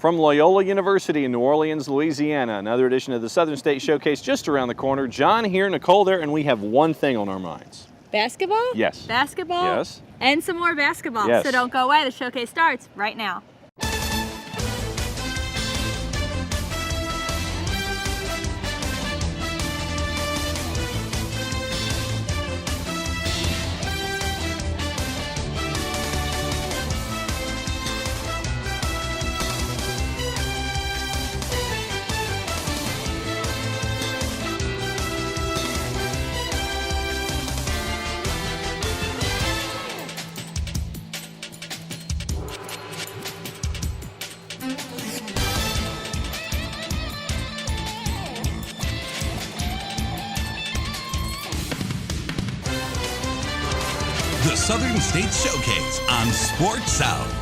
From Loyola University in New Orleans, Louisiana, another edition of the Southern State Showcase just around the corner. John here, Nicole there, and we have one thing on our minds. Basketball? Yes. Basketball? Yes. And some more basketball. Yes. So don't go away. The showcase starts right now. The Southern State Showcase on Sports South.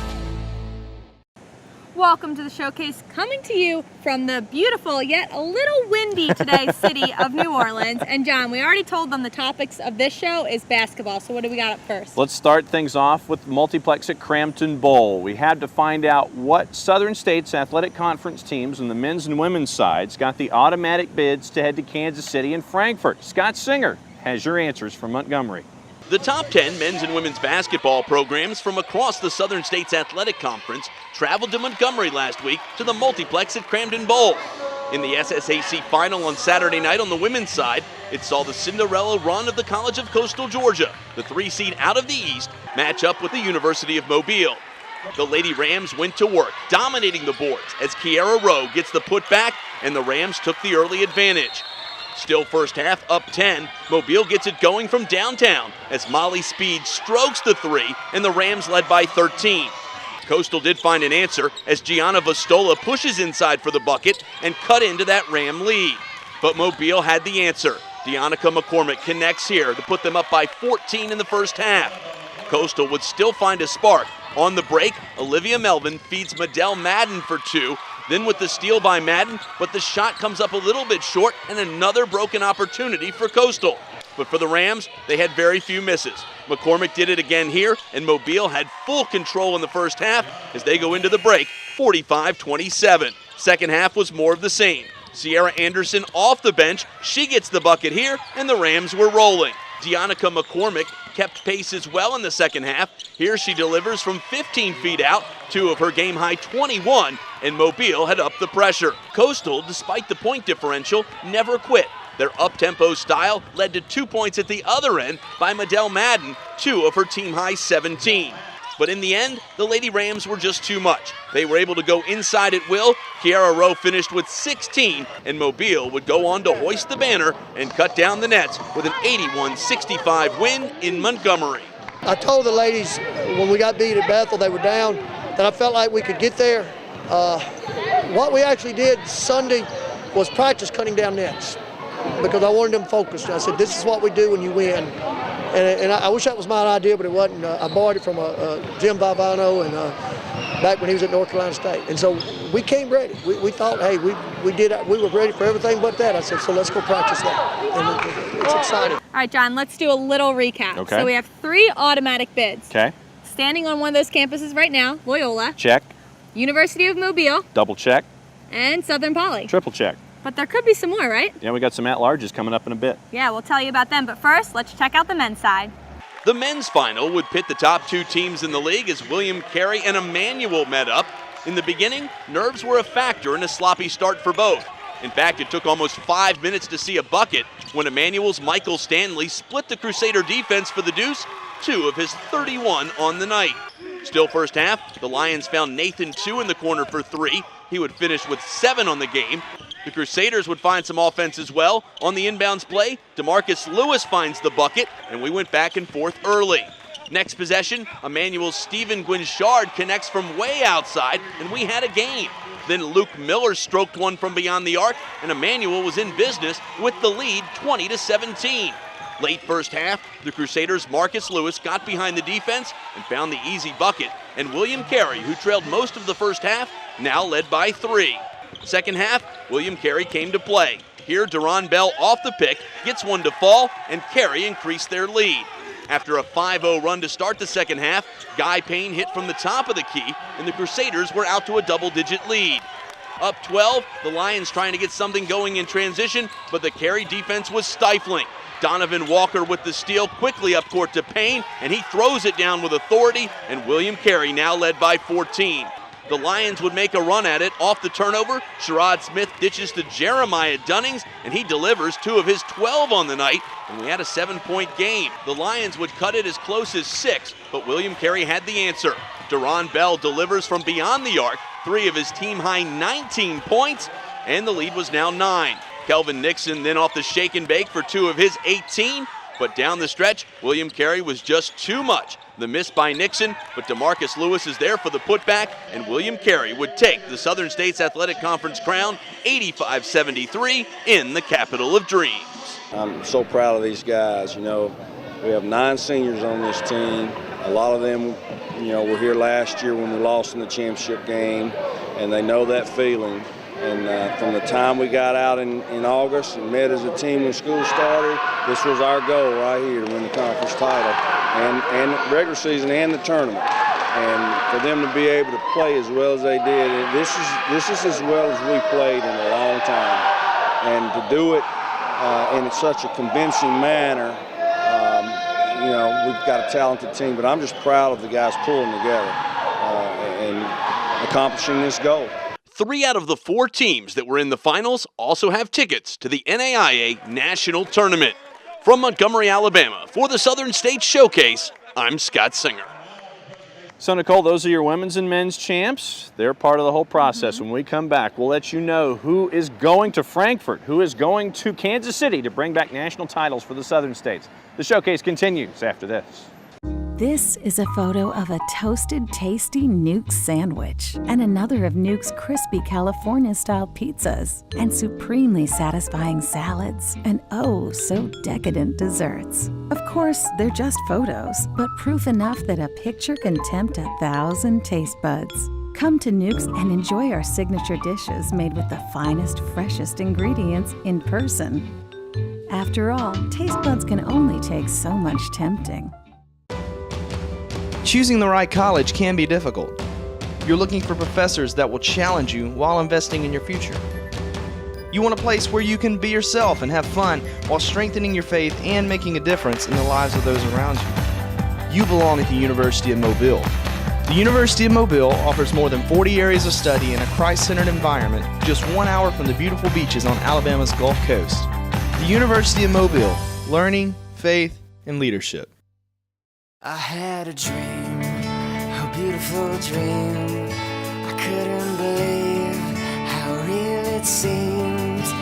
Welcome to the showcase, coming to you from the beautiful yet a little windy today city of New Orleans. And John, we already told them the topics of this show is basketball. So what do we got up first? Let's start things off with the multiplex at Crampton Bowl. We had to find out what Southern State's athletic conference teams on the men's and women's sides got the automatic bids to head to Kansas City and Frankfurt. Scott Singer has your answers from Montgomery. The top 10 men's and women's basketball programs from across the Southern States Athletic Conference traveled to Montgomery last week to the multiplex at Crampton Bowl. In the SSAC final on Saturday night on the women's side, it saw the Cinderella run of the College of Coastal Georgia, the 3 seed out of the East, match up with the University of Mobile. The Lady Rams went to work, dominating the boards as Kiara Rowe gets the putback and the Rams took the early advantage. Still first half, up 10, Mobile gets it going from downtown as Molly Speed strokes the 3 and the Rams led by 13. Coastal did find an answer as Gianna Vastola pushes inside for the bucket and cut into that Ram lead. But Mobile had the answer. Deonica McCormick connects here to put them up by 14 in the first half. Coastal would still find a spark. On the break, Olivia Melvin feeds Madell Madden for 2, then with the steal by Madden, but the shot comes up a little bit short and another broken opportunity for Coastal. But for the Rams, they had very few misses. McCormick did it again here, and Mobile had full control in the first half as they go into the break, 45-27. Second half was more of the same. Sierra Anderson off the bench, she gets the bucket here, and the Rams were rolling. Deonica McCormick kept pace as well in the second half. Here she delivers from 15 feet out, 2 of her game-high 21, and Mobile had upped the pressure. Coastal, despite the point differential, never quit. Their up-tempo style led to 2 points at the other end by Madell Madden, 2 of her team-high 17. But in the end, the Lady Rams were just too much. They were able to go inside at will. Kiara Rowe finished with 16, and Mobile would go on to hoist the banner and cut down the nets with an 81-65 win in Montgomery. I told the ladies when we got beat at Bethel, they were down, that I felt like we could get there. What we actually did Sunday was practice cutting down nets because I wanted them focused. I said, this is what we do when you win. And I wish that was my idea, but it wasn't. I borrowed it from Jim Valvano and back when he was at North Carolina State. And so we came ready. We thought, hey, we were ready for everything but that. I said, so let's go practice that. And it's exciting. All right, John, let's do a little recap. Okay. So we have 3 automatic bids. Okay. Standing on one of those campuses right now, Loyola, Check. University of Mobile, Double check. and Southern Poly. Triple check. But there could be some more, right? Yeah, we got some at-larges coming up in a bit. Yeah, we'll tell you about them. But first, let's check out the men's side. The men's final would pit the top 2 teams in the league as William Carey and Emmanuel met up. In the beginning, nerves were a factor in a sloppy start for both. In fact, it took almost 5 minutes to see a bucket when Emmanuel's Michael Stanley split the Crusader defense for the deuce, 2 of his 31 on the night. Still first half, the Lions found Nathan 2 in the corner for 3. He would finish with 7 on the game. The Crusaders would find some offense as well. On the inbounds play, DeMarcus Lewis finds the bucket, and we went back and forth early. Next possession, Emmanuel's Steven Guinchard connects from way outside, and we had a game. Then Luke Miller stroked one from beyond the arc, and Emmanuel was in business with the lead 20-17. Late first half, the Crusaders' Marcus Lewis got behind the defense and found the easy bucket, and William Carey, who trailed most of the first half, now led by 3. Second half, William Carey came to play. Here, Deron Bell off the pick, gets one to fall, and Carey increased their lead. After a 5-0 run to start the second half, Guy Payne hit from the top of the key, and the Crusaders were out to a double-digit lead. Up 12, the Lions trying to get something going in transition, but the Carey defense was stifling. Donovan Walker with the steal quickly up court to Payne, and he throws it down with authority, and William Carey now led by 14. The Lions would make a run at it off the turnover. Sherrod Smith ditches to Jeremiah Dunnings, and he delivers 2 of his 12 on the night, and we had a 7-point game. The Lions would cut it as close as 6, but William Carey had the answer. Deron Bell delivers from beyond the arc, 3 of his team-high 19 points, and the lead was now 9. Kelvin Nixon then off the shake and bake for 2 of his 18, but down the stretch, William Carey was just too much. The miss by Nixon, but DeMarcus Lewis is there for the putback, and William Carey would take the Southern States Athletic Conference crown 85-73 in the capital of dreams. I'm so proud of these guys. You know, we have 9 seniors on this team. A lot of them, you know, were here last year when we lost in the championship game, and they know that feeling. And from the time we got out in August and met as a team when school started, this was our goal right here to win the conference title and regular season and the tournament. And for them to be able to play as well as they did, this is as well as we played in a long time. And to do it in such a convincing manner, you know, we've got a talented team, but I'm just proud of the guys pulling together and accomplishing this goal. 3 out of the 4 teams that were in the finals also have tickets to the NAIA National Tournament. From Montgomery, Alabama, for the Southern States Showcase, I'm Scott Singer. So, Nicole, those are your women's and men's champs. They're part of the whole process. When we come back, we'll let you know who is going to Frankfort, who is going to Kansas City to bring back national titles for the Southern States. The showcase continues after this. This is a photo of a toasted, tasty Nuke's sandwich and another of Nuke's crispy California-style pizzas and supremely satisfying salads and oh, so decadent desserts. Of course, they're just photos, but proof enough that a picture can tempt 1,000 taste buds. Come to Nuke's and enjoy our signature dishes made with the finest, freshest ingredients in person. After all, taste buds can only take so much tempting. Choosing the right college can be difficult. You're looking for professors that will challenge you while investing in your future. You want a place where you can be yourself and have fun while strengthening your faith and making a difference in the lives of those around you. You belong at the University of Mobile. The University of Mobile offers more than 40 areas of study in a Christ-centered environment just 1 hour from the beautiful beaches on Alabama's Gulf Coast. The University of Mobile, learning, faith, and leadership. I had a dream, a beautiful dream. I couldn't believe how real it seems.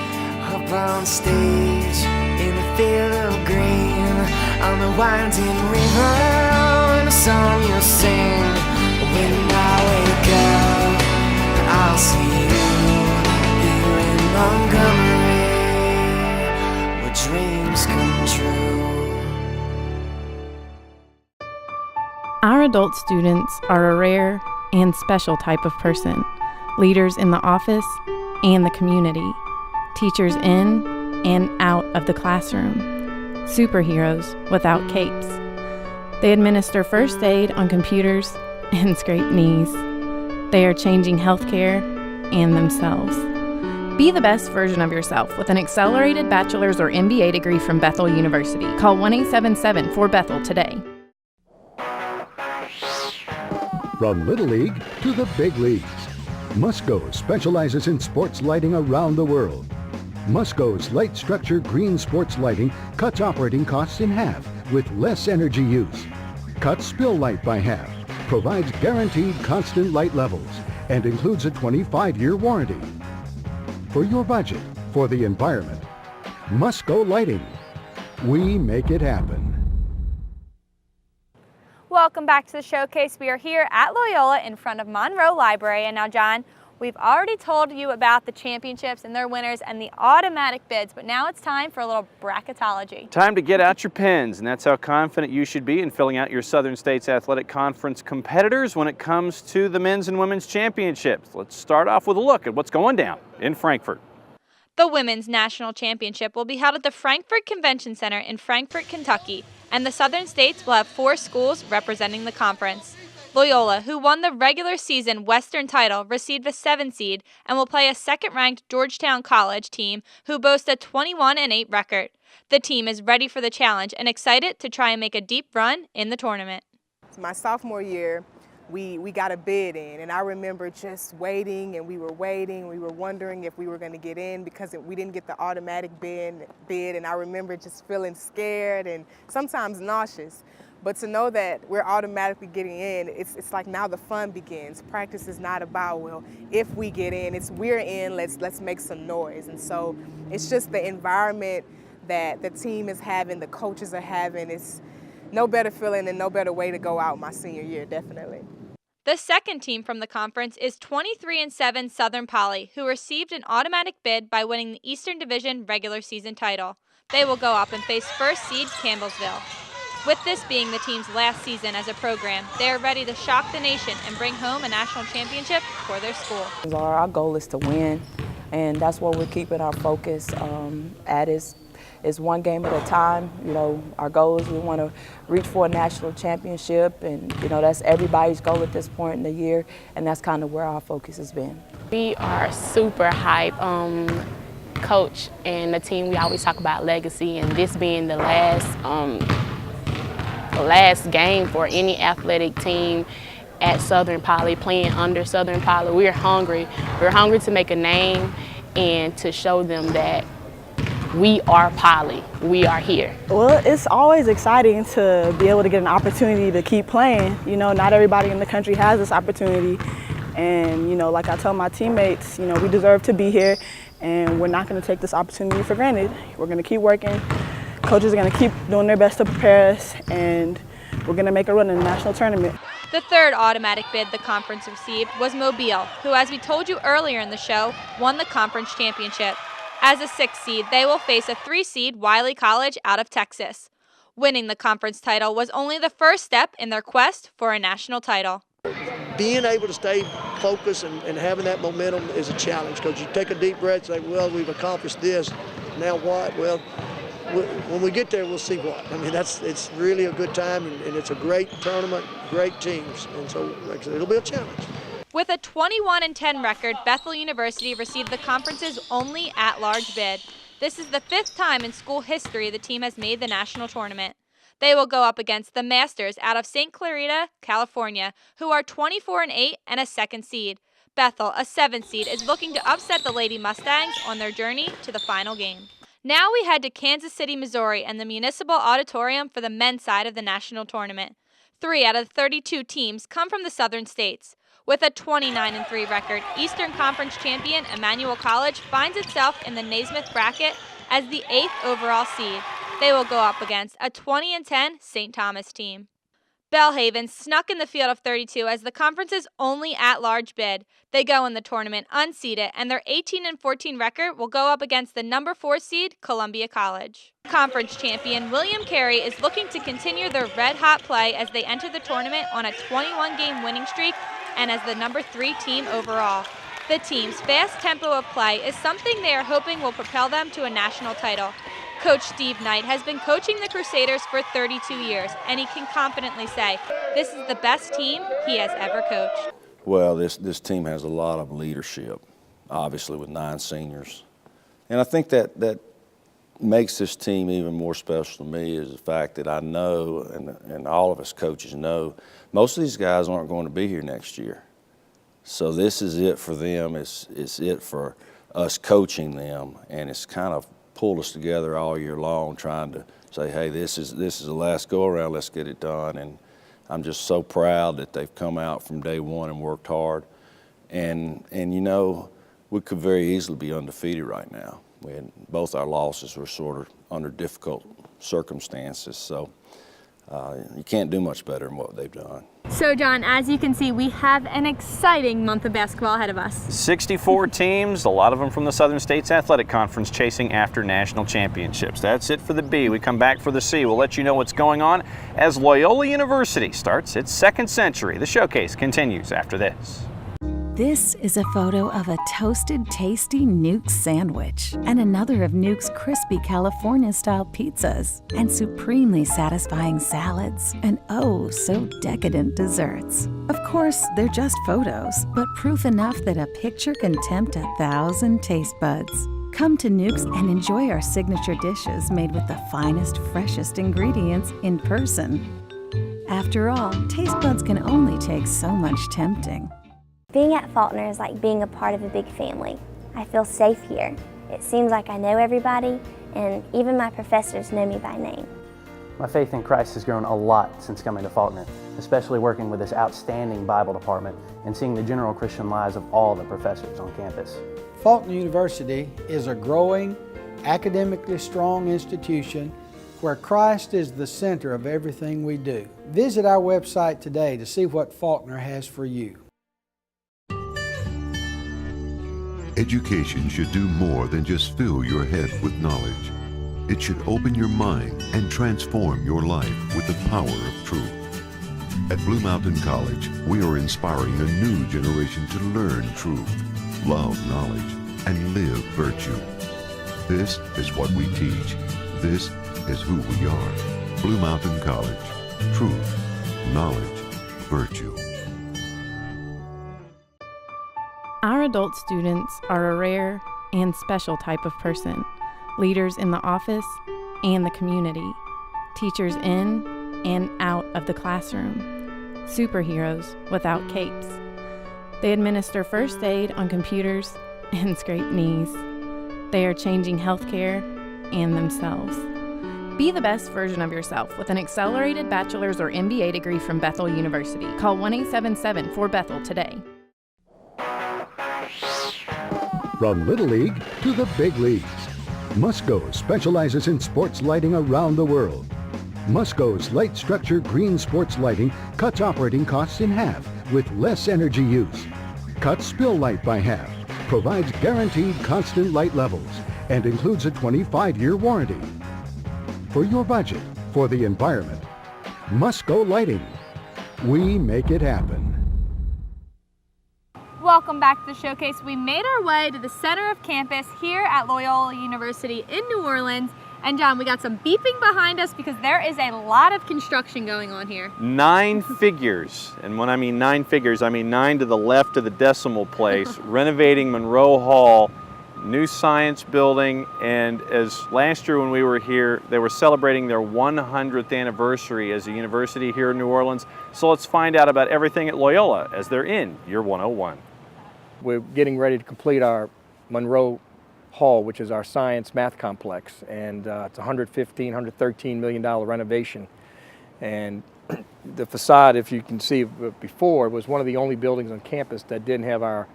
Up on stage, in a field of green, on the winding river, and a song you'll sing. When I wake up, I'll see you here in Montgomery, where dreams come true. Our adult students are a rare and special type of person, leaders in the office and the community, teachers in and out of the classroom, superheroes without capes. They administer first aid on computers and scrape knees. They are changing healthcare and themselves. Be the best version of yourself with an accelerated bachelor's or MBA degree from Bethel University. Call 1-877-4BETHEL today. From Little League to the big leagues, Musco specializes in sports lighting around the world. Musco's light structure green sports lighting cuts operating costs in half with less energy use, cuts spill light by half, provides guaranteed constant light levels, and includes a 25-year warranty. For your budget, for the environment, Musco Lighting. We make it happen. Welcome back to the showcase. We are here at Loyola in front of Monroe Library. And now, John, we've already told you about the championships and their winners and the automatic bids, but now it's time for a little bracketology. Time to get out your pens, and that's how confident you should be in filling out your Southern States Athletic Conference competitors when it comes to the men's and women's championships. Let's start off with a look at what's going down in Frankfort. The Women's National Championship will be held at the Frankfort Convention Center in Frankfort, Kentucky, and the Southern States will have 4 schools representing the conference. Loyola, who won the regular season Western title, received a 7 seed and will play a second-ranked Georgetown College team who boasts a 21-8 record. The team is ready for the challenge and excited to try and make a deep run in the tournament. My sophomore year, we got a bid in, and I remember just waiting, and we were wondering if we were going to get in because we didn't get the automatic bid, and I remember just feeling scared and sometimes nauseous. But to know that we're automatically getting in, it's like now the fun begins. Practice is not about, well, if we get in, it's we're in, let's make some noise. And so it's just the environment that the team is having, the coaches are having. It's no better feeling and no better way to go out my senior year, definitely. The second team from the conference is 23-7 Southern Poly, who received an automatic bid by winning the Eastern Division regular season title. They will go up and face first seed Campbellsville. With this being the team's last season as a program, they are ready to shock the nation and bring home a national championship for their school. Our goal is to win, and that's what we're keeping our focus at is one game at a time. You know, our goal is we want to reach for a national championship, and you know that's everybody's goal at this point in the year, and that's kind of where our focus has been. We are super hype. Coach and the team, we always talk about legacy, and this being the last game for any athletic team at Southern Poly, playing under Southern Poly. We're hungry. We're hungry to make a name and to show them that we are Poly. We are here. Well, it's always exciting to be able to get an opportunity to keep playing. You know, not everybody in the country has this opportunity. And, you know, like I tell my teammates, you know, we deserve to be here, and we're not going to take this opportunity for granted. We're going to keep working. Coaches are going to keep doing their best to prepare us, and we're going to make a run in the national tournament. The third automatic bid the conference received was Mobile, who, as we told you earlier in the show, won the conference championship. As a 6th seed, they will face a 3 seed Wiley College out of Texas. Winning the conference title was only the first step in their quest for a national title. Being able to stay focused and having that momentum is a challenge, because you take a deep breath and say, well, we've accomplished this, now what? Well, when we get there, we'll see what. I mean, it's really a good time, and it's a great tournament, great teams, and so like I said, it'll be a challenge. With a 21-10 record, Bethel University received the conference's only at-large bid. This is the 5th time in school history the team has made the national tournament. They will go up against the Masters out of St. Clarita, California, who are 24-8 and a 2nd seed. Bethel, a 7th seed, is looking to upset the Lady Mustangs on their journey to the final game. Now we head to Kansas City, Missouri, and the Municipal Auditorium for the men's side of the national tournament. 3 out of the 32 teams come from the Southern States. With a 29-3 record, Eastern Conference champion Emmanuel College finds itself in the Naismith bracket as the 8th overall seed. They will go up against a 20-10 St. Thomas team. Belhaven snuck in the field of 32 as the conference's only at-large bid. They go in the tournament unseeded, and their 18-14 record will go up against the number 4 seed Columbia College. Conference champion William Carey is looking to continue their red-hot play as they enter the tournament on a 21-game winning streak and as the number 3 team overall. The team's fast tempo of play is something they are hoping will propel them to a national title. Coach Steve Knight has been coaching the Crusaders for 32 years, and he can confidently say this is the best team he has ever coached. Well, this team has a lot of leadership, obviously with 9 seniors. And I think that makes this team even more special to me is the fact that I know, and all of us coaches know, most of these guys aren't going to be here next year. So this is it for them. It's it for us coaching them, and it's kind of pulled us together all year long trying to say, hey, this is the last go-around, let's get it done. And I'm just so proud that they've come out from day one and worked hard. And you know, we could very easily be undefeated right now. Both our losses were sort of under difficult circumstances, so you can't do much better than what they've done. So John, as you can see, we have an exciting month of basketball ahead of us. 64 teams, a lot of them from the Southern States Athletic Conference chasing after national championships. That's it for the B. We come back for the C. We'll let you know what's going on as Loyola University starts its 2nd century. The showcase continues after this. This is a photo of a toasted, tasty Nuke sandwich and another of Nuke's crispy California-style pizzas and supremely satisfying salads and oh, so decadent desserts. Of course, they're just photos, but proof enough that a picture can tempt 1,000 taste buds. Come to Nuke's and enjoy our signature dishes made with the finest, freshest ingredients in person. After all, taste buds can only take so much tempting. Being at Faulkner is like being a part of a big family. I feel safe here. It seems like I know everybody, and even my professors know me by name. My faith in Christ has grown a lot since coming to Faulkner, especially working with this outstanding Bible department and seeing the general Christian lives of all the professors on campus. Faulkner University is a growing, academically strong institution where Christ is the center of everything we do. Visit our website today to see what Faulkner has for you. Education should do more than just fill your head with knowledge. It should open your mind and transform your life with the power of truth. At Blue Mountain College, we are inspiring a new generation to learn truth, love knowledge, and live virtue. This is what we teach. This is who we are. Blue Mountain College. Truth, knowledge, virtue. Our adult students are a rare and special type of person, leaders in the office and the community, teachers in and out of the classroom, superheroes without capes. They administer first aid on computers and scrape knees. They are changing healthcare and themselves. Be the best version of yourself with an accelerated bachelor's or MBA degree from Bethel University. Call 1-877-4BETHEL today. From Little League to the big leagues, Musco specializes in sports lighting around the world. Musco's light structure green sports lighting cuts operating costs in half with less energy use, cuts spill light by half, provides guaranteed constant light levels, and includes a 25-year warranty. For your budget, for the environment, Musco Lighting. We make it happen. Welcome back to the showcase. We made our way to the center of campus here at Loyola University in New Orleans. And John, we got some beeping behind us because there is a lot of construction going on here. 9 figures, and when I mean 9 figures, I mean 9 to the left of the decimal place, renovating Monroe Hall, new science building, and as last year when we were here, they were celebrating their 100th anniversary as a university here in New Orleans. So let's find out about everything at Loyola as they're in year 101. We're getting ready to complete our Monroe Hall, which is our science math complex, and it's a $113 million renovation. And the facade, if you can see before, was one of the only buildings on campus that didn't have our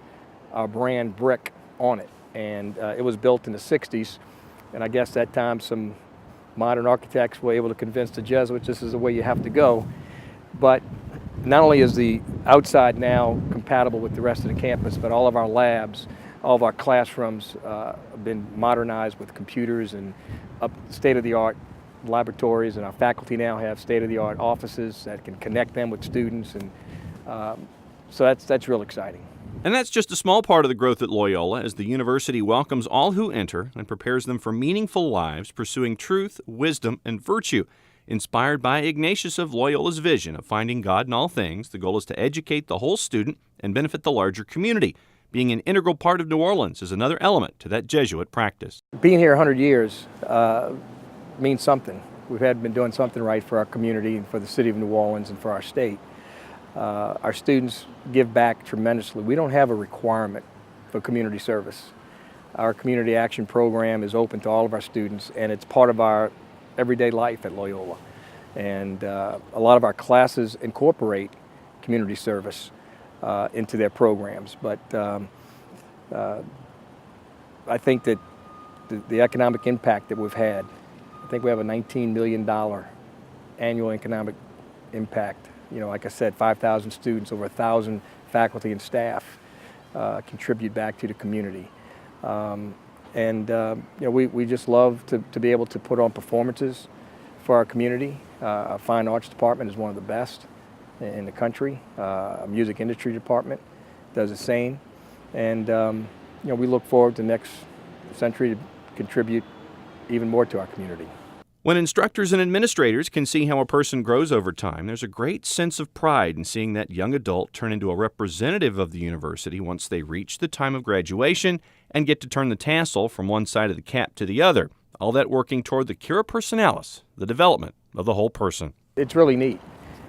brand brick on it. And it was built in the 60s, and I guess that time some modern architects were able to convince the Jesuits this is the way you have to go. But not only is the outside now compatible with the rest of the campus, but all of our labs, all of our classrooms have been modernized with computers and state-of-the-art laboratories, and our faculty now have state-of-the-art offices that can connect them with students, and so that's real exciting. And that's just a small part of the growth at Loyola as the university welcomes all who enter and prepares them for meaningful lives pursuing truth, wisdom, and virtue. Inspired by Ignatius of Loyola's vision of finding God in all things, the goal is to educate the whole student and benefit the larger community. Being an integral part of New Orleans is another element to that Jesuit practice. Being here 100 years means something. We've been doing something right for our community and for the city of New Orleans and for our state. Our students give back tremendously. We don't have a requirement for community service. Our community action program is open to all of our students, and it's part of our everyday life at Loyola. And a lot of our classes incorporate community service into their programs. But I think that the economic impact that we've had, I think we have a $19 million annual economic impact. You know, like I said, 5,000 students, over 1,000 faculty and staff contribute back to the community. You know, we just love to be able to put on performances for our community. Our fine arts department is one of the best in the country. Our music industry department does the same. And we look forward to next century to contribute even more to our community. When instructors and administrators can see how a person grows over time, there's a great sense of pride in seeing that young adult turn into a representative of the university once they reach the time of graduation and get to turn the tassel from one side of the cap to the other. All that working toward the cura personalis, the development of the whole person. It's really neat,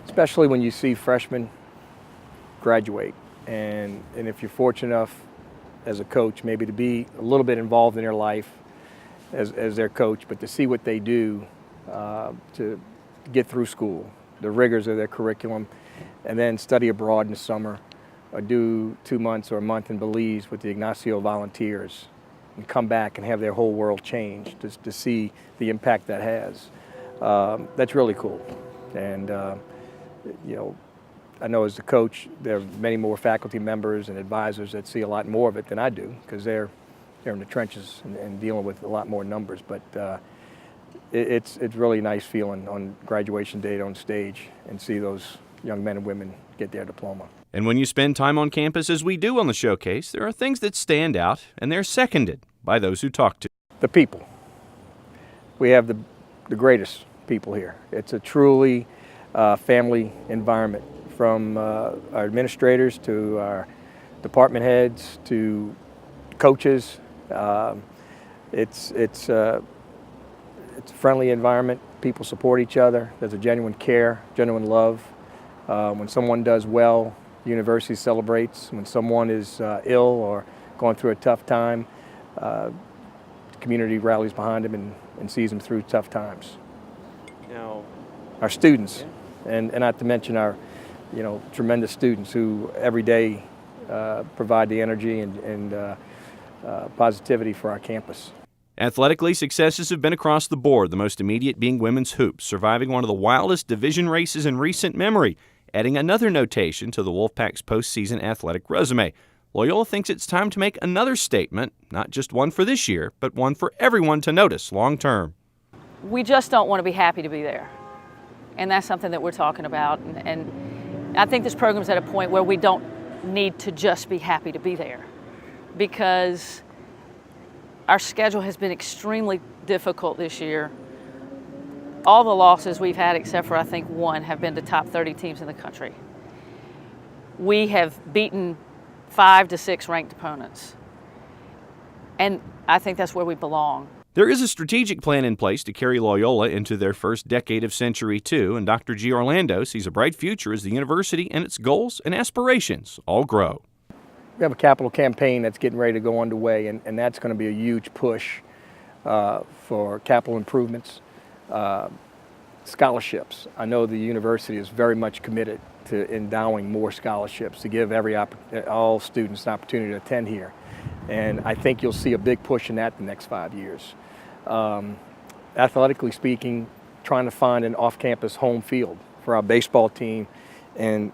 especially when you see freshmen graduate. And if you're fortunate enough as a coach maybe to be a little bit involved in their life as their coach, but to see what they do to get through school, the rigors of their curriculum, and then study abroad in the summer, or do 2 months or a month in Belize with the Ignacio volunteers, and come back and have their whole world change, just to see the impact that has. That's really cool. And I know as a coach, there are many more faculty members and advisors that see a lot more of it than I do, because they're in the trenches and dealing with a lot more numbers. But it's really nice feeling on graduation day on stage and see those young men and women get their diploma. And when you spend time on campus, as we do on the showcase, there are things that stand out, and they're seconded by those who talk to. The people. We have the greatest people here. It's a truly family environment, from our administrators to our department heads to coaches. It's a friendly environment. People support each other. There's a genuine care, genuine love. When someone does well, the university celebrates. When someone is ill or going through a tough time, the community rallies behind them and sees them through tough times. Now, our students, and not to mention our tremendous students who every day provide the energy and positivity for our campus. Athletically, successes have been across the board, the most immediate being women's hoops, surviving one of the wildest division races in recent memory, adding another notation to the Wolfpack's postseason athletic resume. Loyola thinks it's time to make another statement, not just one for this year, but one for everyone to notice long term. We just don't want to be happy to be there. And that's something that we're talking about. And I think this program's at a point where we don't need to just be happy to be there, because our schedule has been extremely difficult this year. All the losses we've had, except for I think one, have been to top 30 teams in the country. We have beaten 5 to 6 ranked opponents. And I think that's where we belong. There is a strategic plan in place to carry Loyola into their first decade of Century 2, and Dr. G. Orlando sees a bright future as the university and its goals and aspirations all grow. We have a capital campaign that's getting ready to go underway, and that's going to be a huge push for capital improvements, scholarships. I know the university is very much committed to endowing more scholarships to give all students an opportunity to attend here. And I think you'll see a big push in that the next 5 years. Athletically speaking, trying to find an off-campus home field for our baseball team and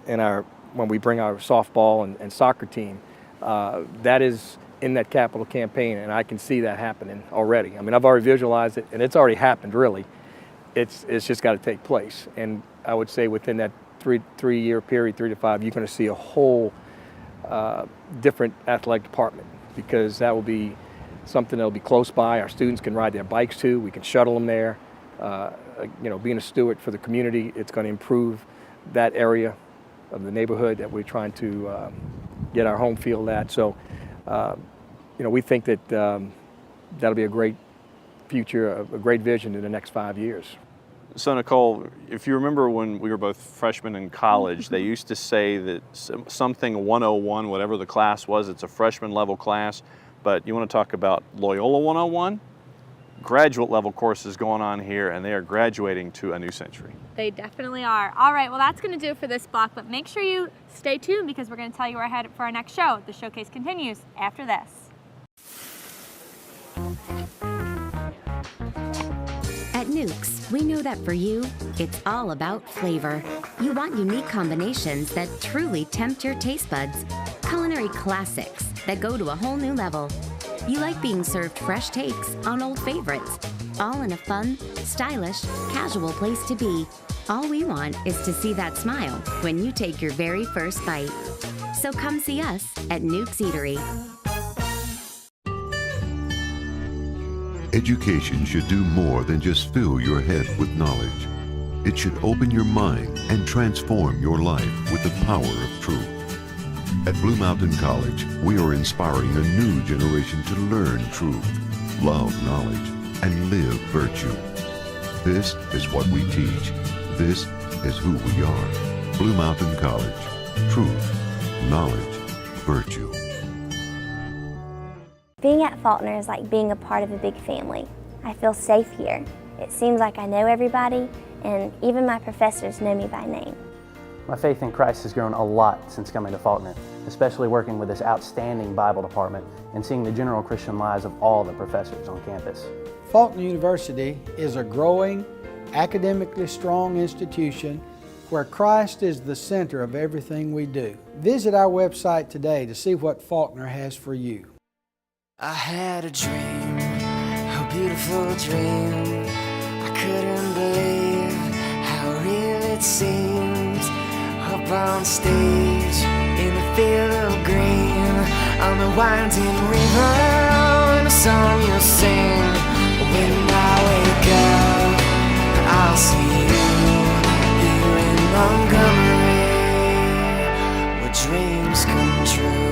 when we bring our softball and soccer team. That is in that capital campaign, and I can see that happening already. I mean, I've already visualized it, and it's already happened, really. It's just got to take place. And I would say within that three-year period, 3 to 5, you're going to see a whole different athletic department, because that will be something that will be close by. Our students can ride their bikes to. We can shuttle them there. Being a steward for the community, it's going to improve that area of the neighborhood that we're trying to get our home field at. So, we think that that'll be a great future, a great vision in the next 5 years. So, Nicole, if you remember when we were both freshmen in college, they used to say that something 101, whatever the class was, it's a freshman level class. But you want to talk about Loyola 101? Graduate level courses going on here, and they are graduating to a new century. They definitely are. All right, well, that's going to do it for this block, but make sure you stay tuned, because we're going to tell you where we're headed for our next show. The showcase continues after this. At Nukes, we know that for you, it's all about flavor. You want unique combinations that truly tempt your taste buds. Culinary classics that go to a whole new level. You like being served fresh takes on old favorites, all in a fun, stylish, casual place to be. All we want is to see that smile when you take your very first bite. So come see us at Nuke's Eatery. Education should do more than just fill your head with knowledge. It should open your mind and transform your life with the power of truth. At Blue Mountain College, we are inspiring a new generation to learn truth, love knowledge, and live virtue. This is what we teach. This is who we are. Blue Mountain College. Truth, knowledge, virtue. Being at Faulkner is like being a part of a big family. I feel safe here. It seems like I know everybody, and even my professors know me by name. My faith in Christ has grown a lot since coming to Faulkner, especially working with this outstanding Bible department and seeing the general Christian lives of all the professors on campus. Faulkner University is a growing, academically strong institution where Christ is the center of everything we do. Visit our website today to see what Faulkner has for you. I had a dream, a beautiful dream. I couldn't believe how real it seemed. Up on stage, in a field of green, on the winding river, and a song you'll sing. When I wake up, I'll see you here in Montgomery, where dreams come true.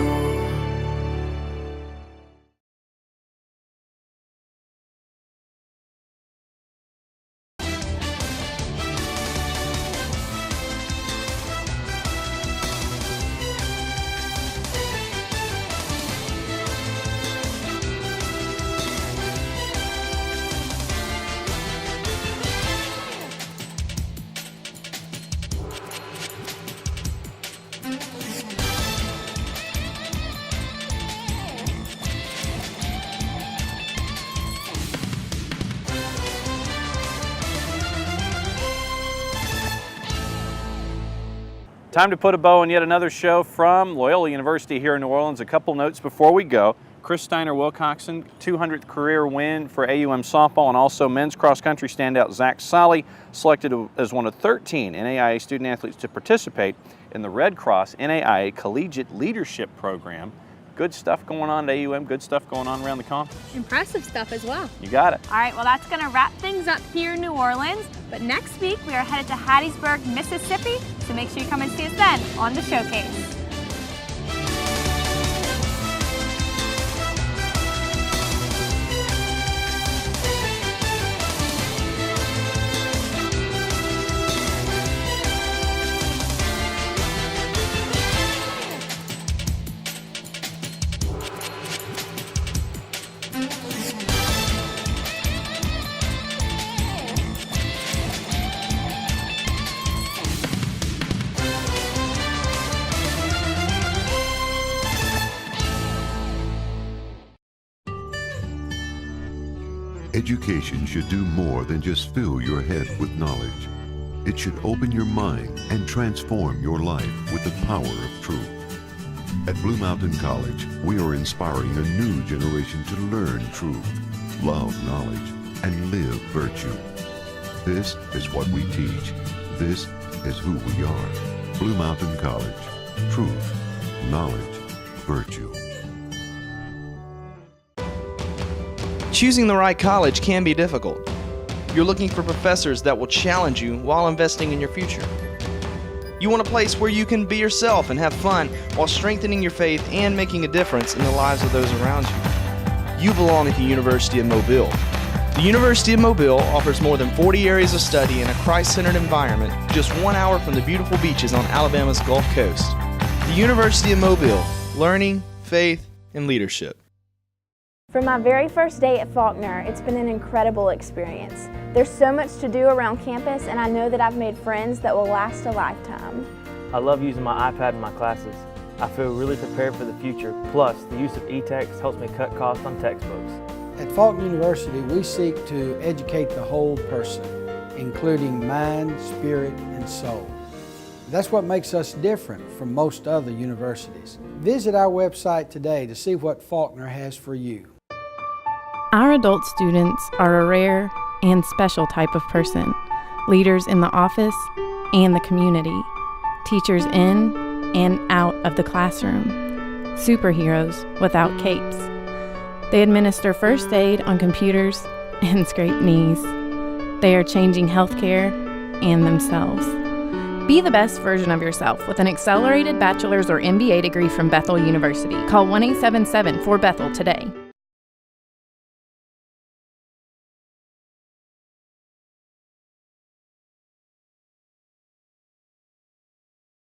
Time to put a bow on yet another show from Loyola University here in New Orleans. A couple notes before we go. Chris Steiner-Wilcoxon, 200th career win for AUM softball, and also men's cross-country standout Zach Solly, selected as one of 13 NAIA student athletes to participate in the Red Cross NAIA Collegiate Leadership Program. Good stuff going on at AUM, good stuff going on around the conference. Impressive stuff as well. You got it. All right, well, that's going to wrap things up here in New Orleans. But next week, we are headed to Hattiesburg, Mississippi. So make sure you come and see us then on the showcase. Education should do more than just fill your head with knowledge. It should open your mind and transform your life with the power of truth. At Blue Mountain College, we are inspiring a new generation to learn truth, love knowledge, and live virtue. This is what we teach. This is who we are. Blue Mountain College. Truth, knowledge, virtue. Choosing the right college can be difficult. You're looking for professors that will challenge you while investing in your future. You want a place where you can be yourself and have fun while strengthening your faith and making a difference in the lives of those around you. You belong at the University of Mobile. The University of Mobile offers more than 40 areas of study in a Christ-centered environment just 1 hour from the beautiful beaches on Alabama's Gulf Coast. The University of Mobile, learning, faith, and leadership. For my very first day at Faulkner, it's been an incredible experience. There's so much to do around campus, and I know that I've made friends that will last a lifetime. I love using my iPad in my classes. I feel really prepared for the future. Plus, the use of e-text helps me cut costs on textbooks. At Faulkner University, we seek to educate the whole person, including mind, spirit, and soul. That's what makes us different from most other universities. Visit our website today to see what Faulkner has for you. Our adult students are a rare and special type of person, leaders in the office and the community, teachers in and out of the classroom. Superheroes without capes. They administer first aid on computers and scrape knees. They are changing healthcare and themselves. Be the best version of yourself with an accelerated bachelor's or MBA degree from Bethel University. Call 1-877-4BETHEL today.